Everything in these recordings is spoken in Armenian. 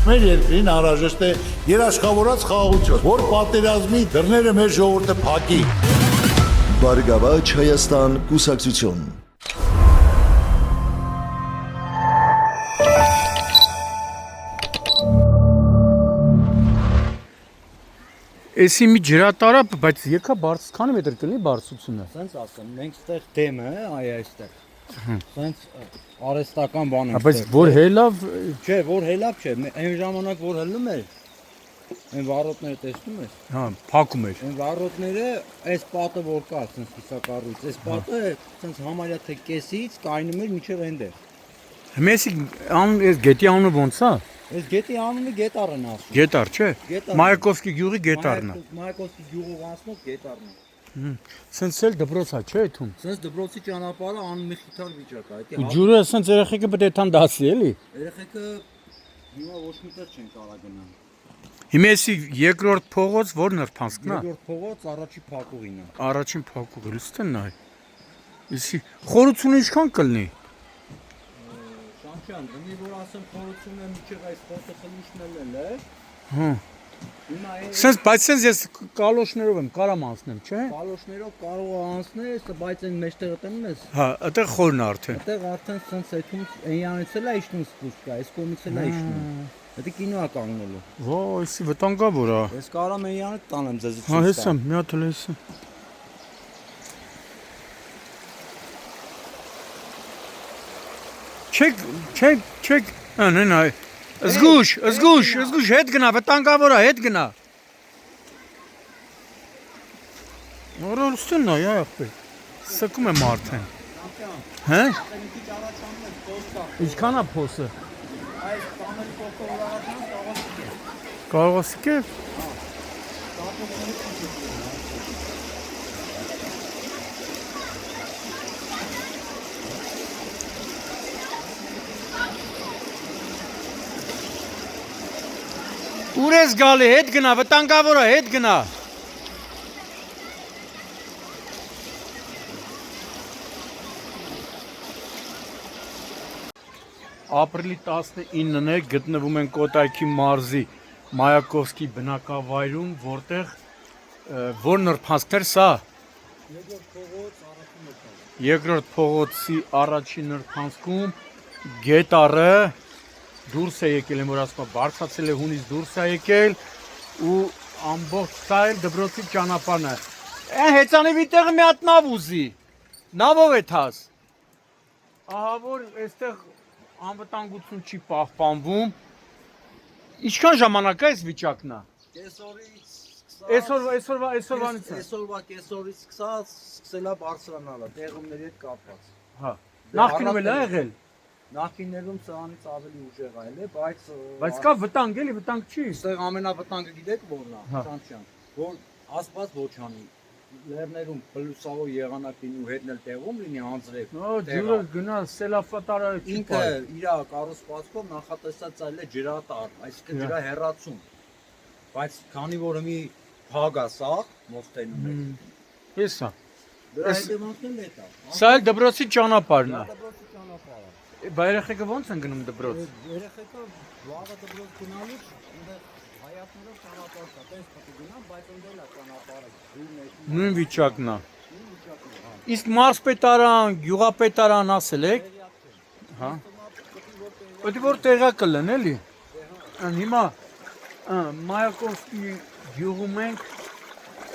Մեր երկրին անհրաժեշտ է երաշխավորած խաղաղություն, որ պատերազմի դռները մեր ժողովուրդը փակի։ Բարգավաճ Հայաստան կուսակցություն։ Էսի մի ջրատարապ, բայց եկա քանի մետր կլինի բարձրությունը։ Սենց ասեմ, մենք ստեղ դեմը, այ այստեղ։ Սենց արհեստական բան ենք։ Բայց որ հելավ, Չէ, որ հելավ չէ, այն ժամանակ որ հելնում էր, այն վառոտները տեսնում ես։ հա, փակում էր։ Այն վառոտները, այս պատը որ կա, սենց կիսակառույց, այս պատը սենց համարյա թե կեսից կայնում էր մինչև այնտեղ։ Մեսի այս գետի անունը ոնց է։ Այս գետի անունը Գետառն են ասում։ Գետառ, չէ։ Գետառ։ Մայակովսկի գյուղի գետառն է։ Մայակովսկի գյուղով անցնող Գետառն է։ Սենց էլ դպրոց է, չէ՞ այդում։ Սենց դպրոցի ճանապարհը անմի խիթար վիճակ է, Ու ջուրը սենց երեխեքը պետք է տան դասի էլի։ Երեխեքը հիմա ոչ մի տեղ չեն կարող գնալ։ Հիմա էսի երկրորդ փողոց որ նրբանցքն է։ Երկրորդ փողոց առաջի փակուղին է։ Առաջին փակուղը լույսն նայ։ Էսի խորությունը ինչքան կլինի։ Շանչյան, դնի որ ասեմ խորությունը միջև այս խոտը խլուշներն է։ Հա։ Հիմա այս Սենց բայց սենց ես կալոշներով եմ կարամ անցնեմ, չէ՞։ կալոշներով կարող է անցնել, բայց այն մեջտեղը տնում ես։ Հա, այդտեղ խորն է արդեն։ Այդտեղ արդեն սենց այդում այնյանից էլ է իշնում սպուսկա, այս կողմից էլ է իշնում։ Դա կինո է կանգնելու։ Ոա, էսի վտանգավոր է։ Ես կարամ այնյանը տանեմ ձեզ։ Հա, հեսա, մի հատ էլ հեսա։ Չեք, անեն այ։ Զգուշ, հետ գնա, վտանգավոր է, հետ գնա։ Որոստուն նայ, ախպեր։ Սկում եմ արդեն։ Հա։ Ինչքան է փոսը։ Այս տաների կողքով առաջին Կարող է սկել։ Ուր ես գալի, հետ գնա, վտանգավոր է, հետ գնա։ Ապրիլի 19-ն է, գտնվում են Կոտայքի մարզի Մայակովսկի բնակավայրում, որտեղ որ նրբանցքներ սա։ Երկրորդ փողոցի առաջին նրբանցքում Գետառը դուրս է եկել, եմ որ ասում բարձրացել է հունից դուրս է եկել ու ամբողջ սա էլ դպրոցի ճանապարհն է։ Այն հեծանիվի տեղը մի հատ նավ ուզի։ Նավով է թաս։ Ահա որ այստեղ անվտանգություն չի պահպանվում։ Ինչքան ժամանակ է այս վիճակն է։ Այսօրվանից է։ Այսօրվա կեսօրից սկսել է բարձրանալը տեղումների հետ կապված։ Հա։ Նախկինում էլ է եղել։ Նախկիներում սրանից ավելի ուժեղ այլ է, Բայց կա վտանգ էլի, վտանգ չի։ այստեղ ամենավտանգը գիտեք որն է, Հա։ Շանչյան, որ ասված ոչ անի լեռներում պլյուսավոր եղանակ լինի ու հետն էլ տեղում լինի անձրև։ Ջուրը գնա սելավատարը չի Ինքը իր կառուցվածքով նախատեսած այլ է ջրատար, այսինքն ջրա հեռացում։ Բայց քանի որ մի փագ է սա, մոստենում է։ Հեսա։ Դրա հետևանքն էլ է դա։ Սա էլ դպրոցի ճանապարհն է։ Դպրոցի ճանապարհը։ Բա երեխեքը ո՞նց են գնում դպրոց։ Երեխեքը վաղը դպրոց գնալուց այնտեղ հայացքներով ճանապարհ կա, տես պետք է գնան, բայց ընդել է ճանապարհը։ Նույն վիճակն է։ Իսկ մարզպետարան, գյուղապետարան ասել եք։ Հա։ Պետք է որ տեղակը լեն էլի։ Հիմա Մայակովսկի գյուղում ենք,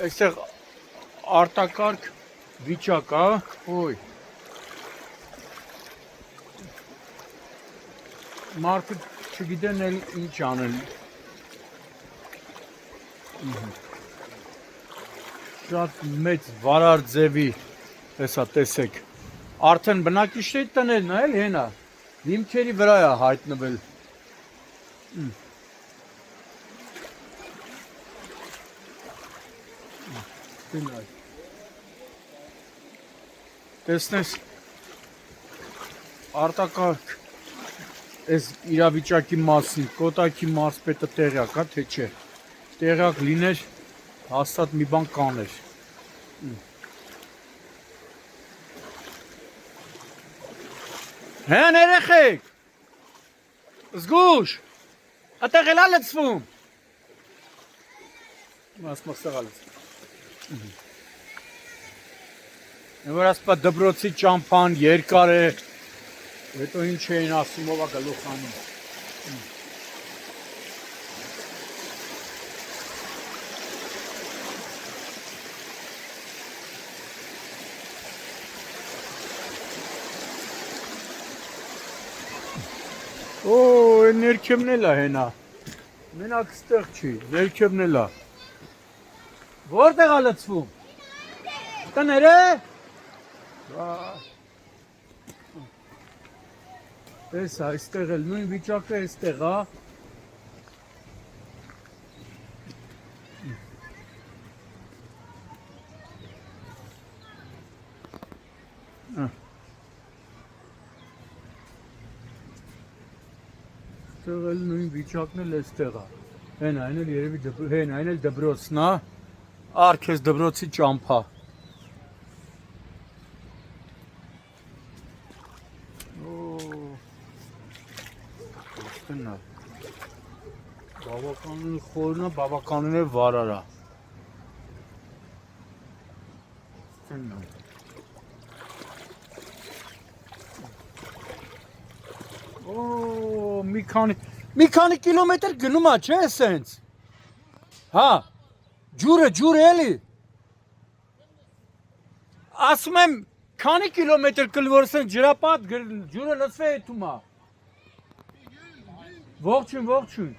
այստեղ արտակարգ վիճակ է, ոյ։ Մարդը չգիտեն էլ ինչ անել։ Շատ մեծ վարար ձևի, հեսա տեսեք, արդեն բնակիչների տներն է էլ հենա, հիմքերի վրա է հայտնվել։ Տեսնես, արտակարգ այս իրավիճակի մասին Կոտայքի մարզպետը տեղյակ է, թե չէ։ Տեղյակ լիներ, հաստատ մի բան կաներ։ Հեն երեխեք, զգուշ, Այդտեղ էլ լցվում։ Մաս մսաղալից։ Որ ասպա դբրոցի ճամփան երկար է, հետո ինչ էին ասում, ով է գլուխանում։ Օ, ներքևն էլ է հենա։ Մենակ ստեղ չի, ներքևն էլ է։ Որտեղ է լցվում։ Տները։ Էս այստեղ էլ նույն վիճակը այստեղ է։ Այստեղ էլ նույն վիճակն էլ այստեղ է։ Հեն այն էլ երևի հեն այն էլ դբրոցն է։ Արքես դբրոցի ճամփա։ Նա բավականին խորն է, բավականին է վարար է։ Օ, մի քանի կիլոմետր գնում է, չէ՞ սենց։ Հա, ջուրը էլի։ Ասում եմ, քանի կիլոմետր կլոր սենց ջրապատ ջուրը լցվե հետում է։ Ողջույն։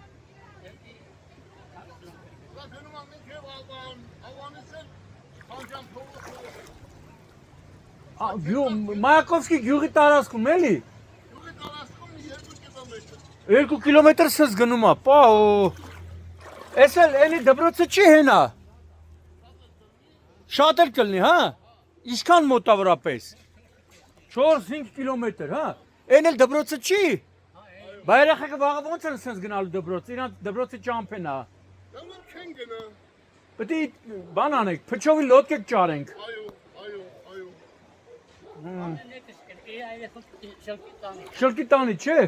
Մայակովսկի գյուղի տարածքում էլի։ 2 կիլոմետր սս գնում է, պա, էս էլ էլի դբրոցը չի հենա։ Շատ էլ կլնի, հա։ Ինչքան մոտավորապես։ 4-5 կիլոմետր, հա։ Էն էլ դբրոցը չի։ Բա երեխեքը վաղը ոնց են սենց գնալու դբրոց, իրանց դբրոցի ճամփեն է։ Չեն գնա։ Պետք է բան անենք, փչովի լոդկեք ճարենք։ Շլկի տանի, չէ։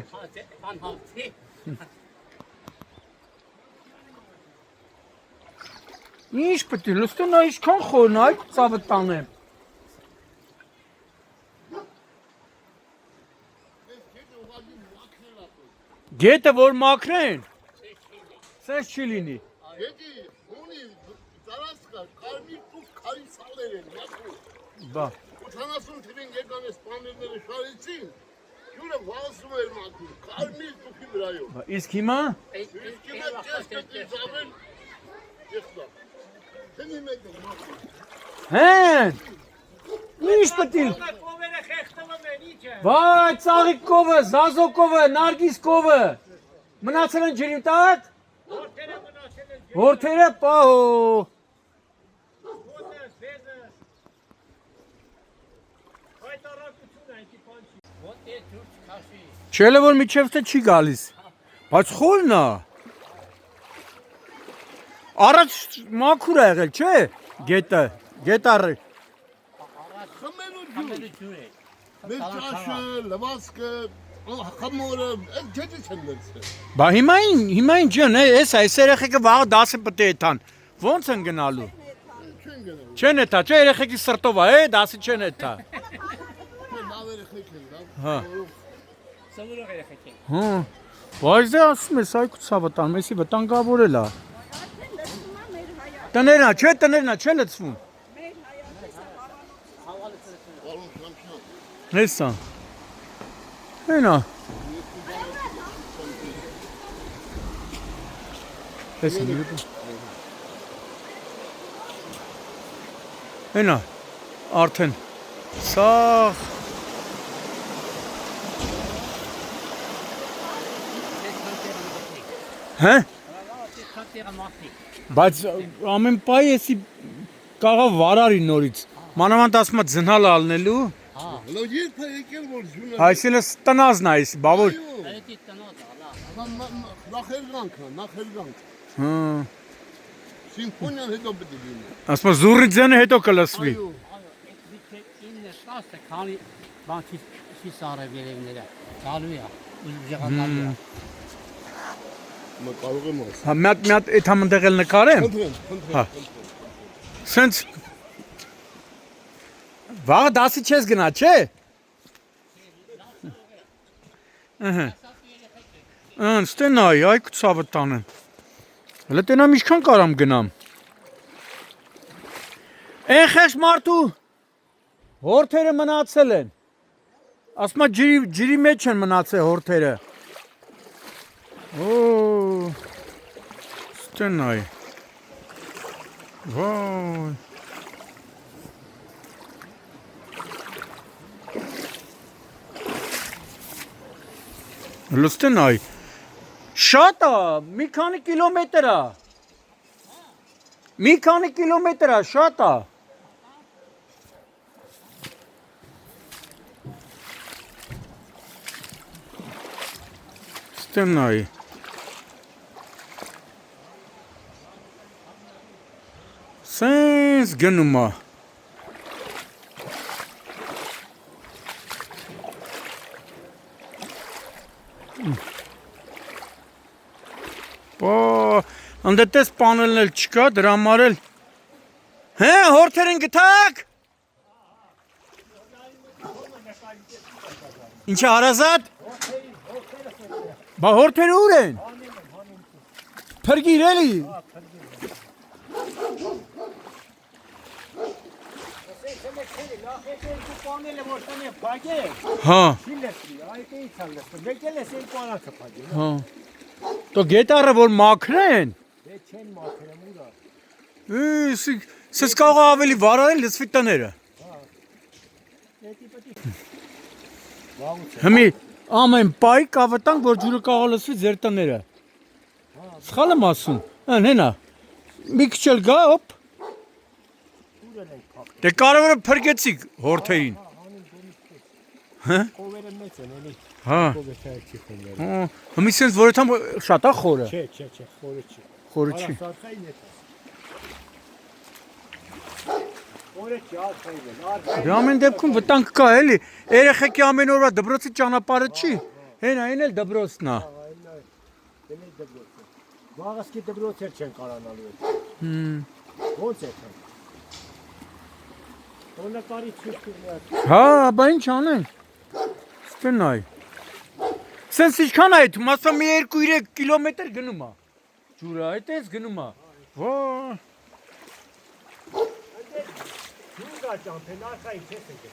Ինչ պետք է, լստոնա ինչքան խորն է, այդ ծավը տանեմ։ Գետը որ մաքրեն, սենց չի լինի։ Գետի, ունի ծարասկա, կարմիր տուք քարի սալեր են, մաքրում։ Բա։ 80 թվին եկան այս պաներները շարեցին, ջուրը վազում էր մաքրում, կարմիր տուքի վրայով։ Իսկ հիմա։ Իսկ հիմա կես պետք է զավել, եղտա։ Չնի մեկ է մաքրում։ Հեն, ինչ պետք է։ Վայ, ծաղիկ կովը, զազո կովը, նարգիս կովը, մնացել են ջրի տակ։ Հորթերը պահո։ Չելը որ միջև թե չի գալիս, բայց խորն է։ Առաջ մաքուր է եղել, չէ, գետարը։ Խմելու ջուր է։ Մեր ճաշը, լվասկը, խմորը, այդ ջետից են լրցել։ Բա հիմա ինչ ջան, այս երեխեքը վաղը դասը պետք է եթան, ոնց են գնալու։ Չեն գնալ։ Չեն եթա, չէ երեխեքի սրտով է, դասը չեն եթա։ Լավ երեխեք են, լավ։ Հա։ Հա։ Բայց դե ասում ես այ ցավը տան, մեսի վտանգավորել է։ Տներն է, չէ լցվում։ Հեսա։ Հենա։ Հեսա դու։ Հենա։ Արդեն սաղ Հա։ Բայց ամեն պայ էսի կաղա վարարի նորից։ Մանավանդ ասում է ձնալ ալնելու։ Լավ երբ է եկել որ ջունը։ Այսինքն տնազն է այս, բա որ։ Նախերգանք։ Հա։ Սիմֆոնիան հետո պետք է լինի։ Ասում է զուրիձյանը հետո կլսվի։ Քանի բան չի սարը վերևները։ Գալու է, ուժեղանալու է։ Մա կարող եմ ասել։ Հա մի հատ այդ համընդեղ էլ նկարեմ։ Հա։ Սենց Վաղը 10-ի չես գնա, չէ։ Ահա։ Ստենայ, այ ցավը տանեմ։ Հələ տենամ ինչքան կարամ գնամ։ Այն խես մարդու հորթերը մնացել են։ Ասма ջրի մեջ են մնացել հորթերը։ Օ Ստենայ։ Վայ։ Լստենայ։ Շատ է, մի քանի կիլոմետր է։ Մի քանի կիլոմետր է, շատ է։ Ստենայ։ Սենց գնում է։ Անդե տես պանելն էլ չկա, դրա համար էլ Հե, հորթեր են գտակ։ Ինչ է հարազատ։ Բա հորթերը ուր են։ Փրկիր էլի։ Հա։ Հա։ Դո գետարը որ մաքրեն։ Դե չեն մաքրեմ ուրա։ Սես կարող ավելի վարել լսվի տները։ Հիմի ամեն պայ կավտանք, որ ջուրը կարող լսվի ձեր տները։ Սխալ եմ ասում։ Հենա։ Մի քիչ էլ գա, հոպ։ Դե կարևորը փրկեցիք հորթերին։ Հա։ Կովերը մեծ են, էլի։ Հա։ Հիմի սենց որ այդամ շատ է խորը։ Չէ, խորը չի։ Խորը չի։ Դե ամեն դեպքում վտանգ կա էլի, երեխեքի ամեն օրվա դպրոցի ճանապարհը չի, հենա այն էլ դպրոցն է։ Վաղասկի դպրոցեր չեն կարանալու։ Ոնց է թե։ Տոնակարի ցույց։ Հա, բա ինչ անենք։ Ստենայ։ Սենց ինչքան է այդում, ասա մի 2-3 կիլոմետր գնում է։ Ջուրը այդ էս գնում է։ Ո՜։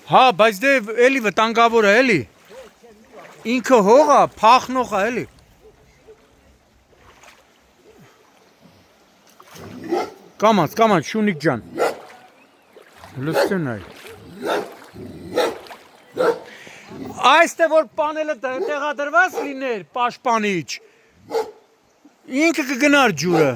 Հա, բայց դե էլի վտանգավոր է, էլի։ Ինքը հող է, փախնող է, էլի։ Կամաց, Շունիկ ջան։ Լսցենայ։ Այստեղ որ պանելը տեղադրված լիներ, պաշտպանիչ, ինքը կգնար ջուրը։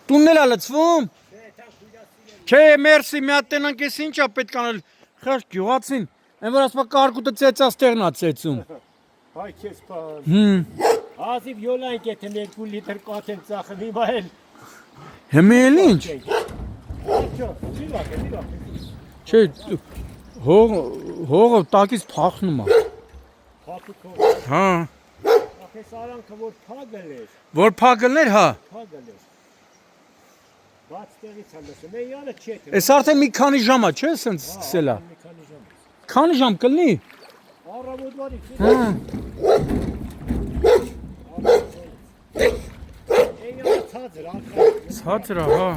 Տունն էլ է լծվում։ Չէ, մերսի, մի հատ տենանք ես ինչ է պետք անել, խեղճ գյուղացին, այն որ ասպա կարկուտը ծեծած տեղն է ծեծում։ Հայ քեզ պան։ Ազիվ յոլանք եթե 2 լիտր կաթ են ծախում, հիմա էլ։ Հիմա էլ ինչ։ Չէ, հողը տակից փախնում է։ Հա։ Ախես արանքը որ փագել էր։ Որ փագել էր, հա։ Փագել էր։ Բաց տեղից է լսում, էյանը չէ։ Էս արդեն մի քանի ժամ է, չէ՞, սենց սկսել է։ Մի քանի ժամ։ Քանի ժամ կլինի։ Առավոտվանից։ Հա։ Էյանը ցածր, ախր։ Ցածր է, հա։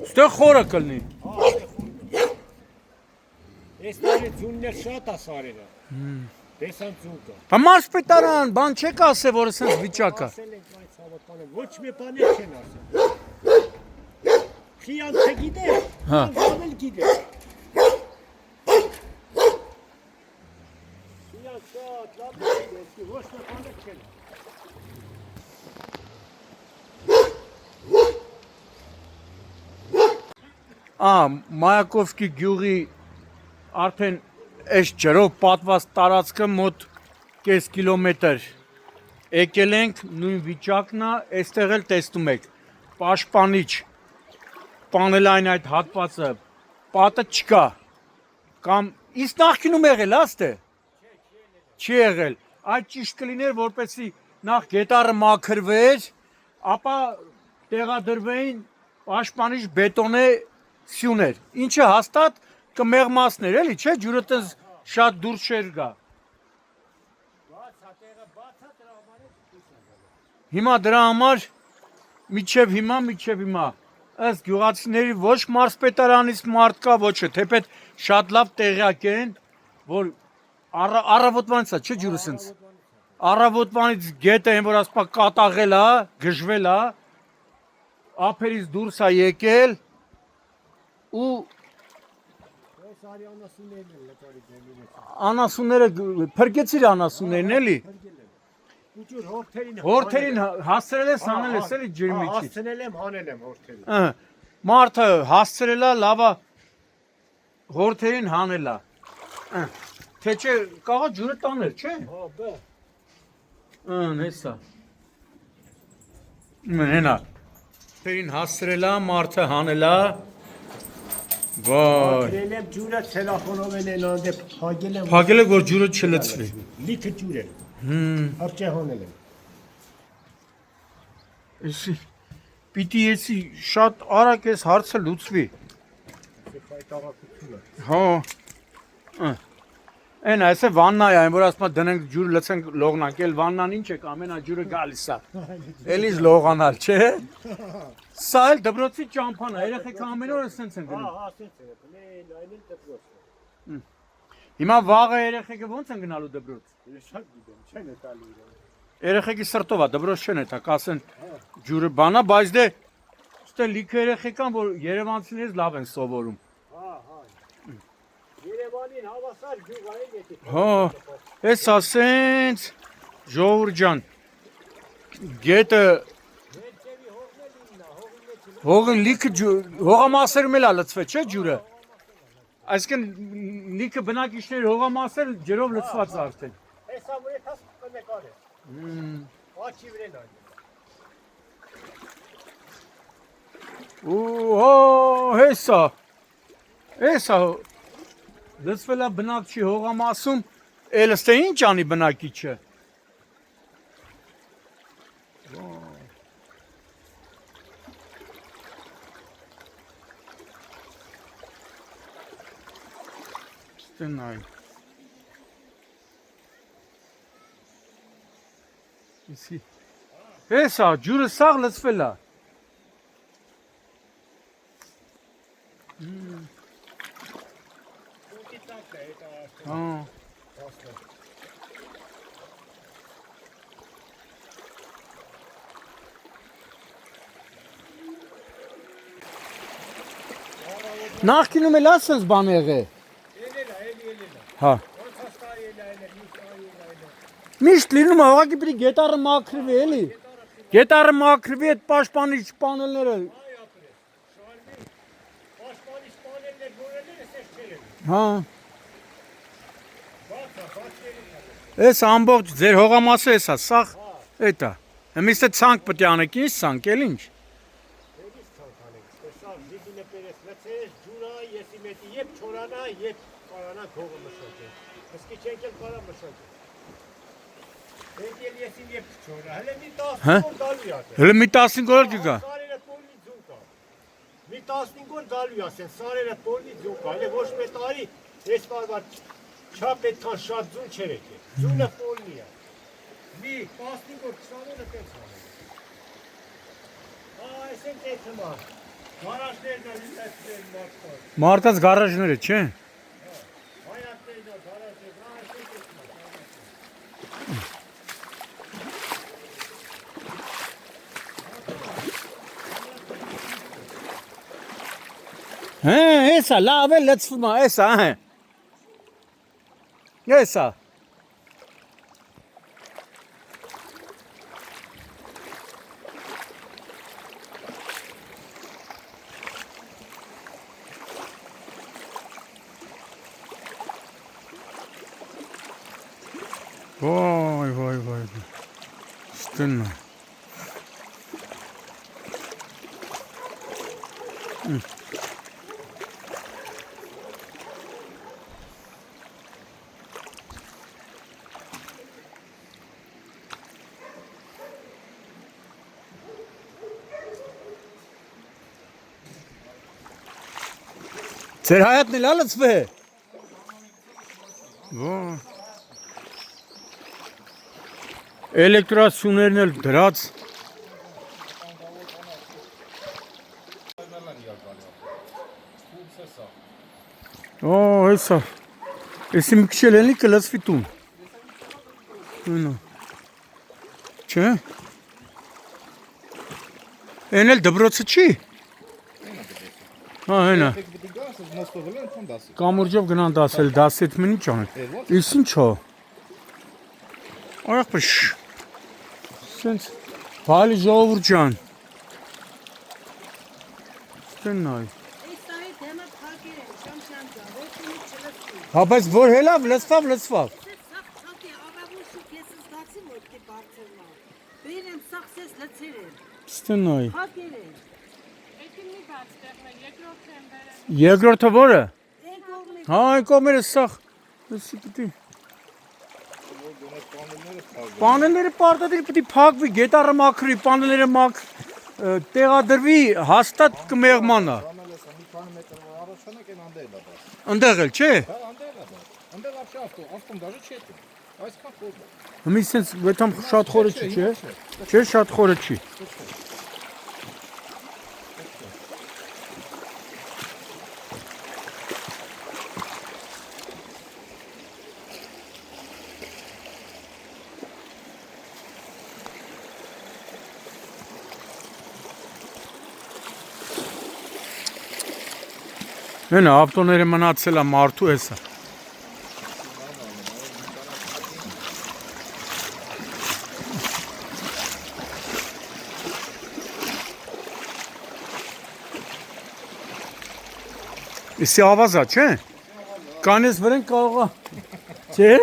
Ստեղ խորը կլինի։ Հա, էս տարի ձուններ շատ է սարերը։ Տեսան ձուկը։ Բա մարզպետարան, բան չեք ասել, որ սենց վիճակ է։ Ասել ենք այդ ցավոտ ոչ մի բան չեն ասել։ Խիան չգիտե, անձավել գիտե։ Խիան շատ լավ գիտե, ոչ մի բան չեն։ Մայակովսկի գյուղի արդեն այս ջրով պատված տարածքը մոտ կես կիլոմետր եկել ենք, նույն վիճակն է, այստեղ էլ տեսնում եք, պաշտպանիչ պանելային այդ հատվածը, պատը չկա, կամ Իսկ նախկինում եղել աստե։ Չի եղել։ Այդ ճիշտ կլիներ, որպեսզի նախ գետառը մաքրվեր, ապա տեղադրվեին պաշտպանիչ բետոնե սյուներ։ Ինչը հաստատ կմեղմացներ, էլի, չէ՞, ջուրը տես շատ դուրս չէր գա։ Հիմա դրա համար միջև հիմա ըստ գյուղացիների ոչ մարզպետարանից մարդ կա, ոչ է, թեպետ շատ լավ տեղյակ են, որ առավոտվանից է, չէ՞ ջուրը սենց։ Առավոտվանից գետը այն որ ասպա կատաղել է, գժվել է, ափերից դուրս է եկել ու անասունները փրկեցիր անասուններն էլի։ Հորթերին հասցրել ես հանել ես էլի ջրի միջից։ Հասցնել եմ, հանել եմ հորթերին։ Մարդը հասցրել է, լավա հորթերին հանել է։ Թե չէ կաղա ջուրը տաներ, չէ։ Հա, բա։ Հեսա։ Մենա։ Հորթերին հասցրել է, մարդը հանել է։ Վայ։ Գրել եմ ջուրը ցելոֆանով են անդե փակել եմ։ Փակել է որ ջուրը չլցվի։ Լիքը ջուր է։ Արճե հանել եմ։ Էսի պիտի էսի շատ արագ էս հարցը լուծվի։ Ֆայտարակությունը։ Հա։ Այն այսը վաննա է, այն որ ասում դնենք ջուր լցենք լողնանք, էլ վաննան ինչ է, ամենա ջուրը գալիս է։ Էլիս լողանալ, չէ։ Սա էլ դպրոցի ճամփան է, երեխեքը ամեն օր էսենց են գնում։ Հա, ասենց է, բնեն այնել դպրոցը։ Հիմա վաղը երեխեքը ո՞նց են գնալու դպրոց։ Ես շատ գիտեմ, չեն է տալու իրեն։ Երեխեքի սրտով է, դպրոց չեն էտա, կասեն ջուրը բանա, բայց դե ստե լիքը երեխեք կան, որ երևանցիներից լավ են սովորում։ Հա։ Երևանին հավասար գյուղ է եկի։ Հա, էս ասենց ժողովուրդ ջան, գետը հողին լիքը հողամասերում էլ է լցվել, չէ ջուրը։ Այսինքն լիքը բնակիչների հողամասեր ջրով լցված արդեն։ Հեսա որ ես կնեկար է։ Աչի վրեն այն։ Ու հեսա լցվել է բնակչի հողամասում, էլ ստե ինչ անի բնակիչը։ Նայն Իսի Հեսա ջուրը սաղ լցվել է Հա Նախկինում էլ ասենց բան եղել Հա Միշտ լինում է, ուղղակի պիտի գետառը մաքրվի, էլի։ Գետառը մաքրվի, այդ պաշտպանիչ պանելները։ Պաշտպանիչ պանելներ որելները սես չելեն։ Հա։ Էս ամբողջ ձեր հողամասը էսա, սաղ էտա։ Հմիստ է ցանկ պտի անեք, ինչ ցանկ, էլ ինչ։ Դերից ցանկ անենք, տեսավ զիգինը պերես լցես, ջուրա, եսի մետի, եբ չորանա, եբ կարանա քողը մշոկե։ Հսկի չենք էլ կարա մշոկե։ Եկել եսին եբ չորա, հլե մի 15 օր գալու յատը։ Հələ մի 15 օր կգա։ Սարերը պոլվի ձուն կա։ Մի 15 օր գալու յասեն, սարերը պոլվի ձուն կա, հլե ոչ մետ արի, ես վարվար չապ էդքան շատ ձուն չեր եկել, ձունը պոլվի է։ Մի 15 օր 20 օրը պես հանել։ Այս են տեթմա, գարաժներն է լիլացրել մարդար։ Մարդած գարաժները, չէ։ Հայատներն է գարաժներ, այս են տեթմա։ Հա, էսա, լավ է լցվում է, էսա, հա։ Էսա։ Vay. Stınna. Ձեր հայատն էլ ալծվե։ Ո։ Էլեկտրասյուներն էլ դրած։ Օ, հեսա։ Էսի մի քիչ ելնի կլսվի տուն։ Այնա։ Չէ։ Էն էլ դբրոցը չի։ Հա, այնա։ Կամուրջով գնան դասել, դասետ մեն ինչ անեն։ Իսկ ինչ հո։ Այախպշ։ Սենց բալի ժողովուրդ ջան։ Ստենայ։ Հա, բայց որ հելավ, լծվավ։ Ստենայ։ Երկրորդը որը։ Հա, այն կողմերը սաղ։ Էսի պիտի։ Պանելները պարտադիր պիտի փակվի, գետառը մաքրի, պանելները տեղադրվի, հաստատ կմեղմանա։ Ընդեղ էլ, չէ։ Հիմի սենց վետամ շատ խորը չի, չէ։ Չէ, շատ խորը չի։ Հենա, ավտոները մնացել է մարդու հեսա։ Իսի ավազա, չէ։ Կանես վրեն կարողա, չէ։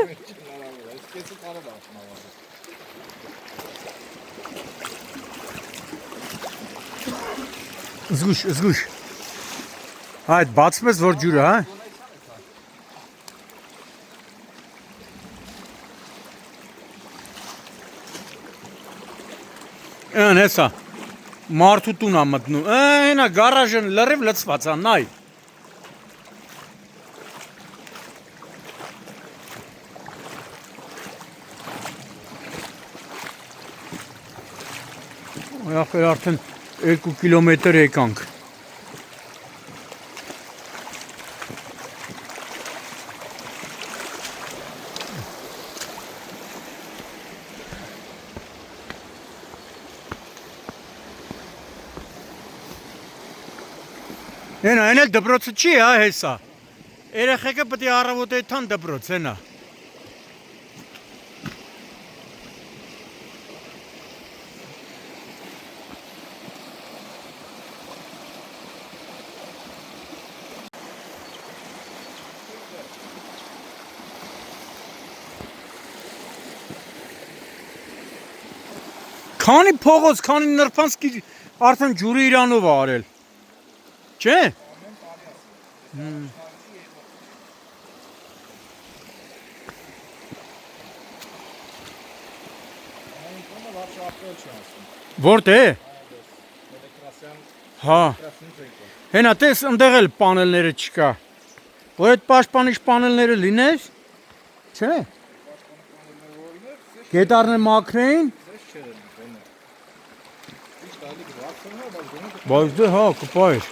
Զգուշ։ Այդ բացում ես որ ջուրը, հա։ Են հեսա, մարդու տուն ա մտնում, ենա գարաժն լրիվ լծված ա, նայ։ Այախր արդեն 2 կիլոմետր եկանք։ Ենա, են էլ դպրոցը չի, հա, հեսա։ Երեխեքը պտի առավոտ էթան դպրոց, ենա։ Քանի փողոց, քանի նրբանցքի արդեն ջուրի իրանով ա արել։ Չէ։ Որտե՞։ Հա։ Հենա տես ընդեղ էլ պանելները չկա։ Որ այդ պաշտպանիչ պանելները լիներ։ Չէ։ Գետառն մաքրեին։ Բայց դե հա, կպայր։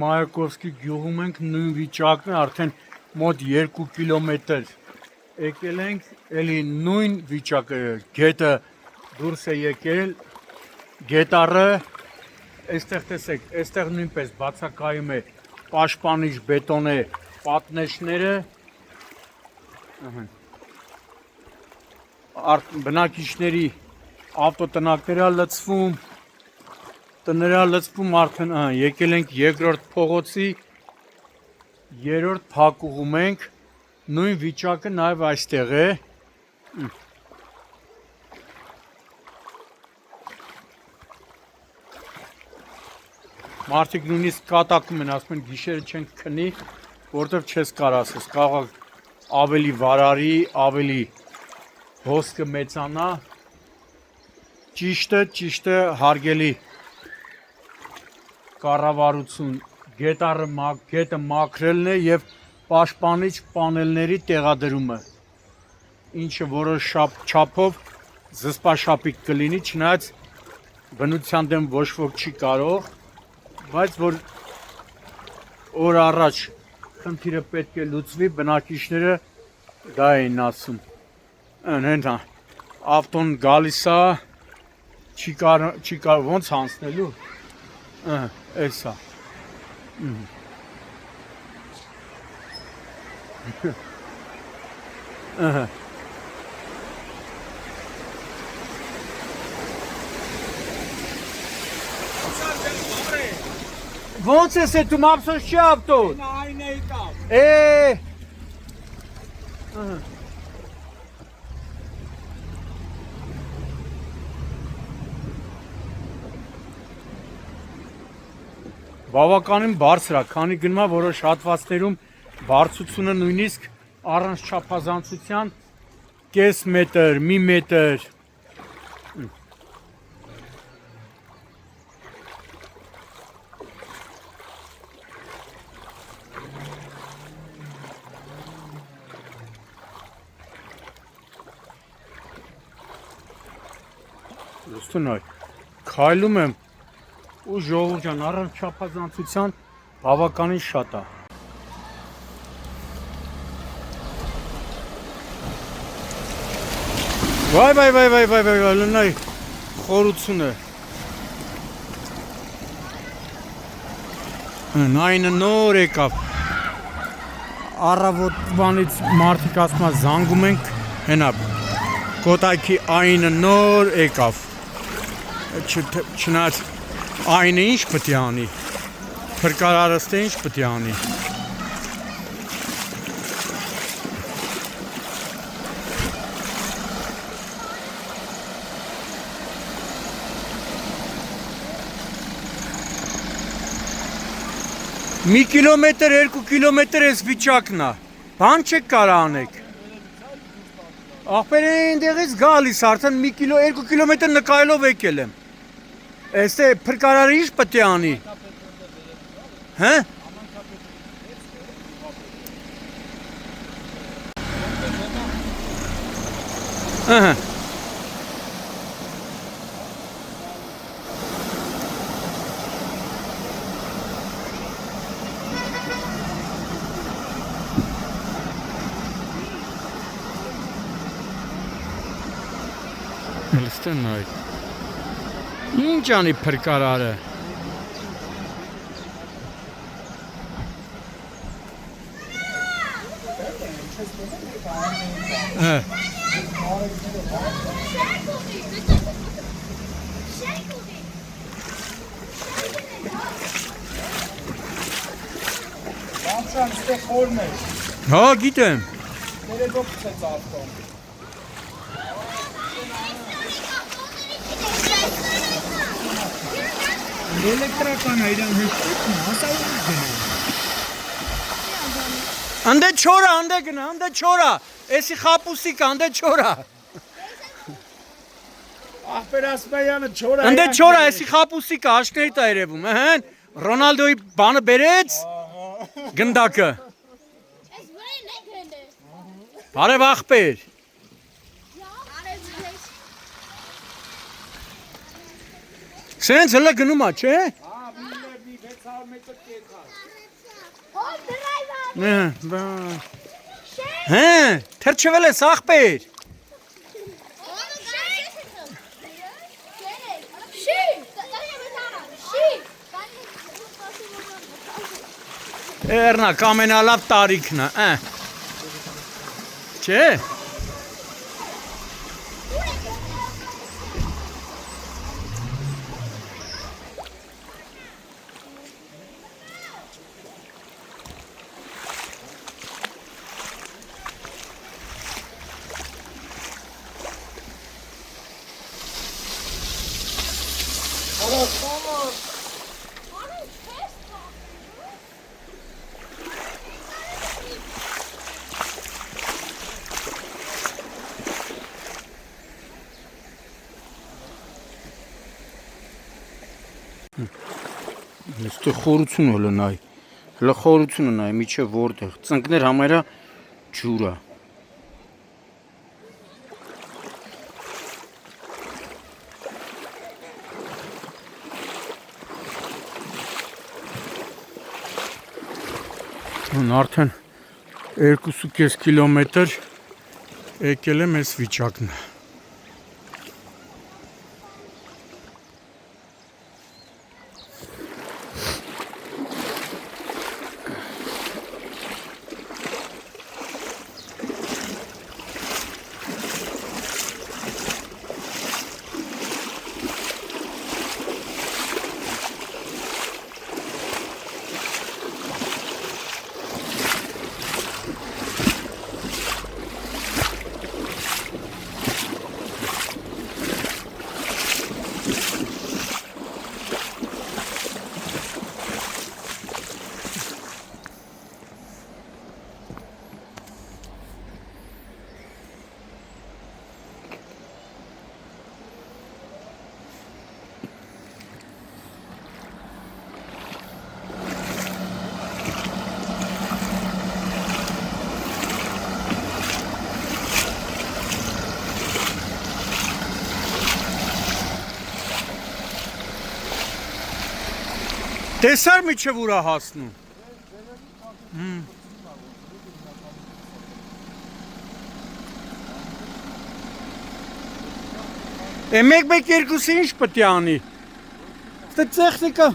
Մայակովսկի գյուղում ենք նույն վիճակն արդեն մոտ 2 կիլոմետր եկել ենք, էլի նույն վիճակը, գետը դուրս է եկել, գետառը, այստեղ տեսեք, այստեղ նույնպես բացակայում է պաշտպանիչ բետոնե պատնեշները, բնակիչների ավտոտնակները լցվում, տները լցվում արդեն, եկել ենք երկրորդ փողոցի, երրորդ փակուղում ենք, նույն վիճակը նաև այստեղ է, մարդիկ նույնիսկ կատակում են, ասում են գիշերը չենք քնի, որտև չես կարող ասես, կարող ավելի վարարի, ավելի հոսքը մեծանա, ճիշտը հարգելի կառավարություն, գետը մաքրելն է և պաշտպանիչ պանելների տեղադրումը, ինչը որոշ չափով զսպաշապիկ կլինի, չնայած բնության դեմ ոչ ոք չի կարող, բայց որ օր առաջ խնդիրը պետք է լուծվի, բնակիչները դա էին ասում, ավտոն գալիս է, չի կարող ոնց հանցնելու, էս է, ոնց ես է, դու մապսոս չի ավտոն, Այն է եկավ։ բավականին բարձր է, քանի գնում է որոշ հատվածներում բարձրությունը նույնիսկ առանց չափազանցության կես մետր, մի մետր, քայլում եմ ու ժողովուրդ ջան, առանց չափազանցության բավականին շատ է։ Վայ, լնայ խորությունը։ Նայնը նոր եկավ։ Առավոտվանից մարդիկ ասում են զանգում ենք, հենա կոտայքի այնը նոր եկավ։ Չնայած այնը ինչ պետք է անի, փրկարարստը ինչ պետք է անի։ Մի կիլոմետր, 2 կիլոմետր էս վիճակն է, բան չեք կարող անեք։ Ախպեր այնտեղից գալիս, արդեն 2 կիլոմետր նկայելով եկել եմ։ Էստե փրկարարը ինչ պետք է անի։ Հա՞։ Ահա։ Լստեն նայ։ Ինչ անի փրկարարը։ Հա, գիտեմ։ Էլեկտրական է իրան հեշտն, հասա ուր գնա։ Անդե չորա, անդե գնա, անդե չորա։ Էսի խապուսիկ, անդե չորա։ Ախպեր ասմայանը չորա։ Անդե չորա, էսի խապուսիկը աշկերիտ է երևում, հեն։ Ռոնալդոյի բանը բերեց։ Գնդակը։ Բարև ախպեր։ Սենց հլը գնում է, չէ։ Հա, մի 600 մետր կեքար։ Հե, թրջվել ես աղբեր։ Էրնակ ամենալավ տարիքն է, չէ։ Այստեղ խորությունը լնայ, հլը խորությունը նայ, միջև որտեղ, ծնկներ համերա ջուրա։ Արդեն 2.5 կիլոմետր եկել եմ այս վիճակն։ Տեսար միջև ուրա հասնում։ Մեկ երկուսը ինչ պետք է անի։ Դա տեխնիկա։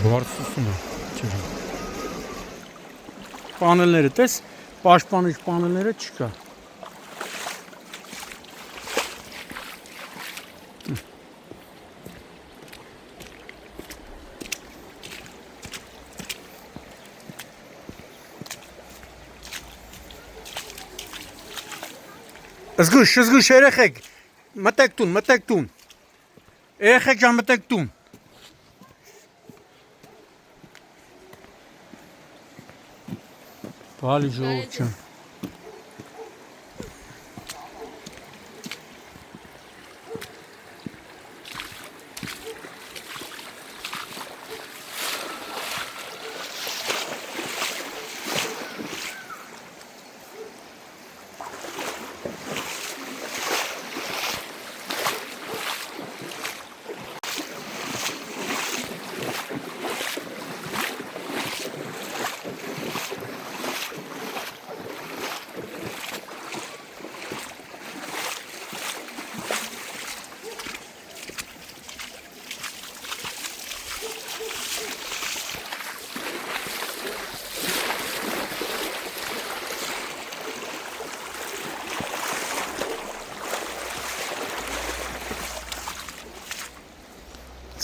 Բարձրությունը չկա։ Պանելները տես, պաշտպանիչ պանելները չկա։ Զգուշ երեխեք, մտեք տուն։ Երեխեք ջան մտեք տուն։ Բալի ժողովուրդ ջան։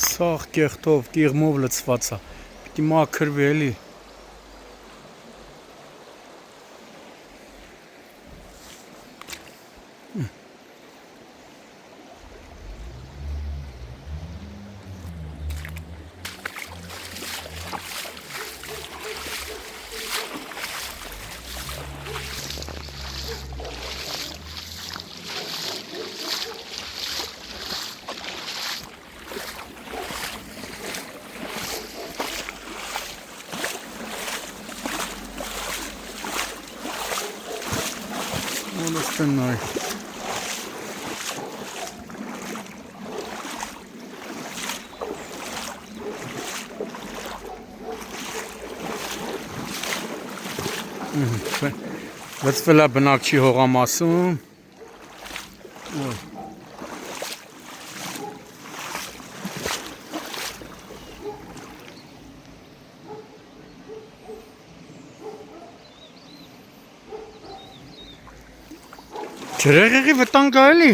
Սաղ կեղտով, կեղմով լծված է, պիտի մաքրվի էլի։ Ստենայ։ Լցվել է բնակչի հողամասում։ Ջրեղեղի վտանգ է էլի։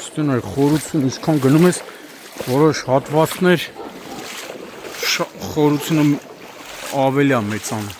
Ստենայ խորություն ինչքան գնում ես որոշ հատվածներ խորությունը ավելի է մեծանում։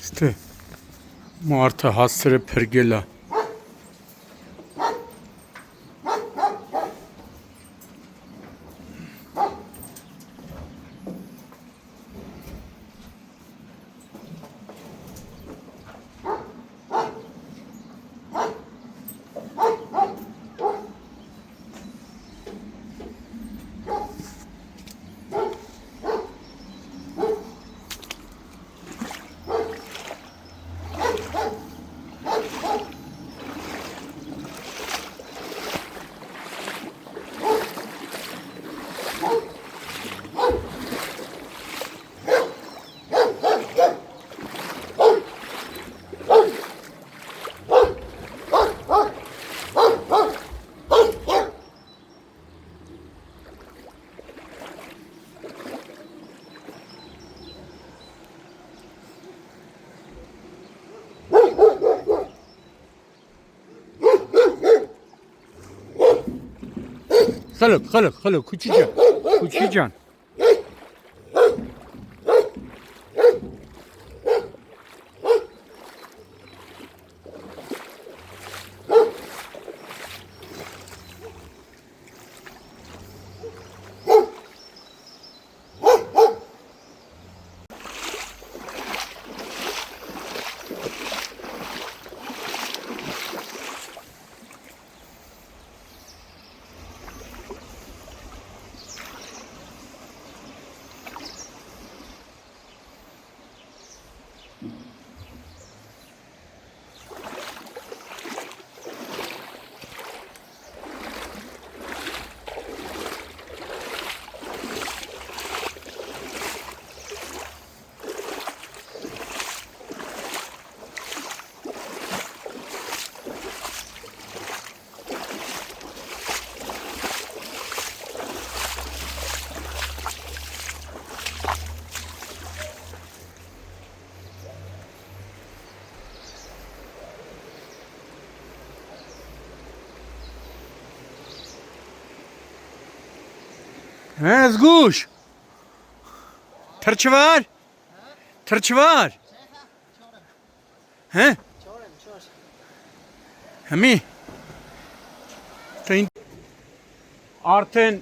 Ստե մարդը հասցրը փրկել է։ Խլը, քուչի ջան։ Զգուշ, թրջվար, հե, հմի, արդեն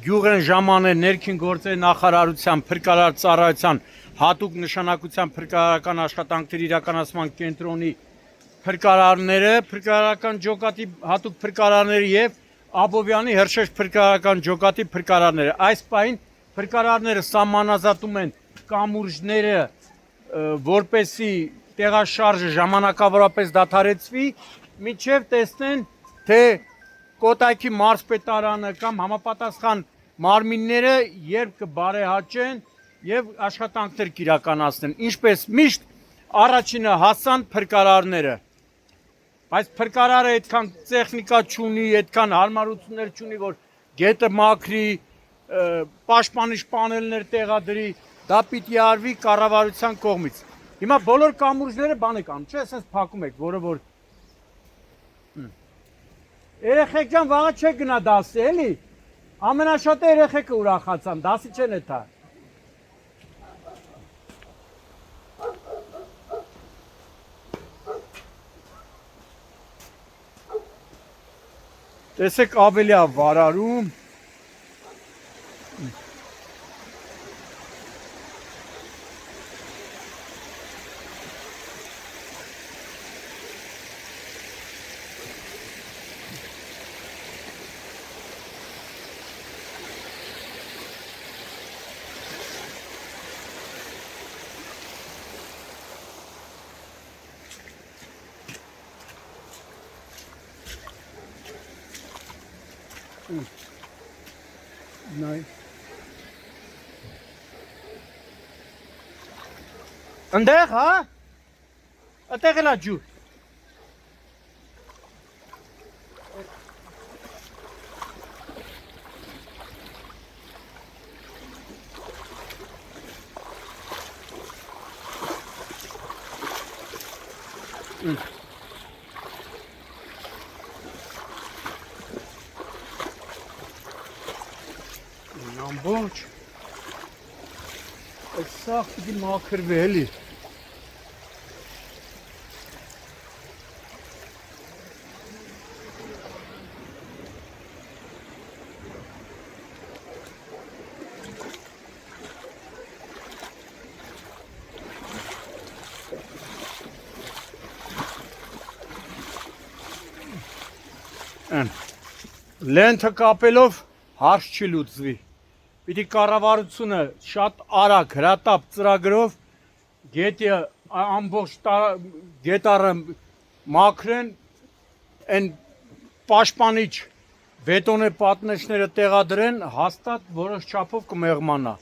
գյուղեն ժամաներ ներքին գործերի նախարարության, փրկարար ծառայության, հատուկ նշանակության փրկարարական աշխատանքների իրականացման կենտրոնի փրկարարները, փրկարարական ջոկատի հատուկ փրկարարները եւ Աբովյանի հրշեջ փրկարարական ջոկատի փրկարարները։ Այս պահին փրկարարները սահմանազատում են կամուրջները, որպեսի տեղաշարժը ժամանակավորապես դադարեցվի, մինչև տեսնեն, թե Կոտայքի մարզպետարանը կամ համապատասխան մարմինները երբ կբարեհաճեն եւ աշխատանքներ կիրականացնեն։ Ինչպես միշտ առաջինը հասան փրկարարները։ Բայց փրկարարը այդքան տեխնիկա չունի, այդքան հարմարություններ չունի, որ գետը մաքրի, պաշտպանիչ պանելներ տեղադրի, դա պիտի արվի կառավարության կողմից։ Հիմա բոլոր կամուրջները բան եք անում, չէ՞, ասես փակում եք, որը որ երեխեք ջան, վաղը չեք գնա դասի, էլի։ Ամենաշատը երեխեքը ուրախացան, դասի չեն էթա։ Տեսեք ավելի է վարարում։ Նայ։ Ընդեղ, հա? Այդտեղ էլ է ջուր։ Ամբողջ այդ սաղ պիտի մաքրվի էլի։ Լենթը կապելով հարց չի լուծվի։ Պիտի կառավարությունը շատ արագ հրատապ ծրագրով գետի ամբողջ գետարը մաքրեն, այն պաշտպանիչ բետոնե պատնեշները տեղադրեն, հաստատ որոշ չափով կմեղմանա։